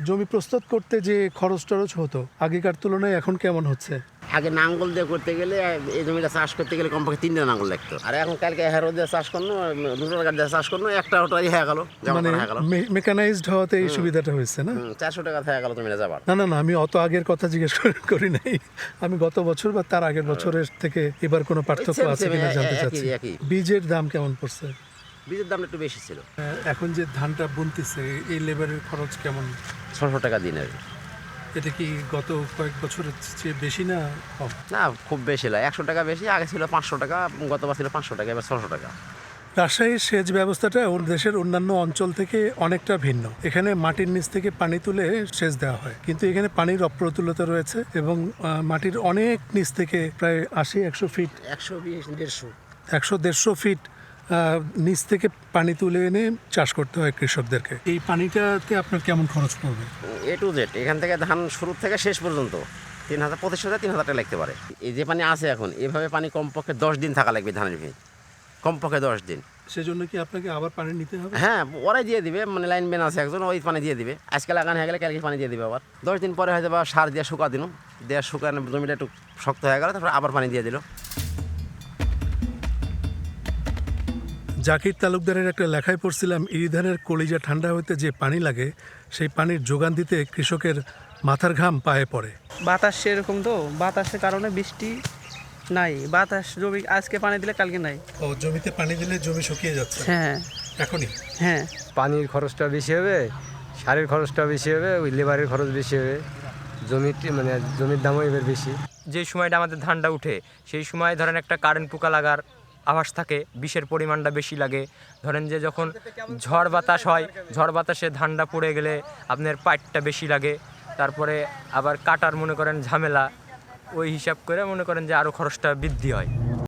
জমি প্রস্তুত করতে যে খরচ টরচ হতো আগেকার তুলনায় এখন কেমন হচ্ছে? আগে নাঙ্গল দিয়ে করতে গেলে এই জমিটা চাষ করতে গেলে কমপক্ষে 3টা নাঙ্গল লাগতো, আর এখন কালকে হেরো দিয়ে চাষ করলো, রোটার গাড়ি দিয়ে চাষ করলো, একটা ওটাই হয়ে গেল, মানে হয়ে গেল। মেকানাইজড হওয়াতে এই সুবিধাটা হয়েছে না? 400 টাকা হয়ে গেল জমিটা যাবার। না না না, আমি অত আগের কথা জিজ্ঞেস করি নাই। আমি গত বছর বা তার আগের বছরের থেকে এবার কোনো পার্থক্য আছে কিনা জানতে চাচ্ছি। একই। বীজের দাম কেমন পড়ছে? বীজের দামটা একটু বেশি ছিল। এখন যে ধানটা বুনতেছে এই লেবারের খরচ কেমন? 600 টাকা দিন আর কি। এটা কি গত কয়েক বছরের চেয়ে বেশি না কম? না, খুব বেশি নয়, 100 টাকা বেশি। আগে ছিল 500 টাকা, গতবার ছিল 500 টাকা, এবার 600 টাকা। রাজশাহীর সেচ ব্যবস্থাটা ওর দেশের অন্যান্য অঞ্চল থেকে অনেকটা ভিন্ন। এখানে মাটির নিচ থেকে পানি তুলে সেচ দেওয়া হয়, কিন্তু এখানে পানির অপ্রতুলতা রয়েছে এবং মাটির অনেক নিচ থেকে প্রায় 80-100 ফিট, 100-150 ফিট নিচ থেকে পানি তুলে এনে চাষ করতে হয় কৃষকদেরকে। এই পানিটাতে আপনার কেমন খরচ পড়বে? A to Z, এখান থেকে ধান শুরু থেকে শেষ পর্যন্ত 3,000 টাকা লাগতে পারে। এই যে পানি আছে এখন, এভাবে পানি কমপক্ষে 10 দিন থাকা লাগবে ধানের ভিতরে, কমপক্ষে 10 দিন। সেজন্য কি আপনাকে আবার পানি নিতে হবে? হ্যাঁ, ওরাই দিয়ে দিবে, মানে লাইন ম্যান আছে একজন, ওই পানি দিয়ে দিবে। আজকে লাগানো হয়ে গেলে কালকে পানি দিয়ে দিবে। আবার 10 দিন পরে হয়তো বা সার দিয়ে শুকা দিল, দিয়ে শুকানো জমিটা একটু শক্ত হয়ে গেল, তারপর আবার পানি দিয়ে দিল। জাকির তালুকদারের একটা লেখায় পড়ছিলাম, ইরিধানের কলিজা ঠান্ডা হতে যে পানি লাগে সেই পানির যোগান দিতে কৃষকের মাথার ঘাম পায়ে পড়ে। বাতাস সেরকম তো, বাতাসের কারণে বৃষ্টি নাই, বাতাস জমি আজকে পানি দিলে কালকে নাই। ও, জমিতে পানি দিলে জমি শুকিয়ে যাচ্ছে হ্যাঁ এখনই? হ্যাঁ, পানির খরচটা বেশি হবে, সারের খরচটা বেশি হবে, ওই লেবারের খরচ বেশি হবে, জমির দামও এবার বেশি। যে সময়টা আমাদের ধানটা উঠে সেই সময় ধরেন একটা কারেন্ট পোকা লাগার আভাস থাকে, বিষের পরিমাণটা বেশি লাগে। ধরেন যে যখন ঝড় বাতাস হয়, ঝড় বাতাসে ধানটা পড়ে গেলে আপনার পাইটটা বেশি লাগে। তারপরে আবার কাটার মনে করেন ঝামেলা, ওই হিসাব করে মনে করেন যে আরও খরচটা বৃদ্ধি হয়।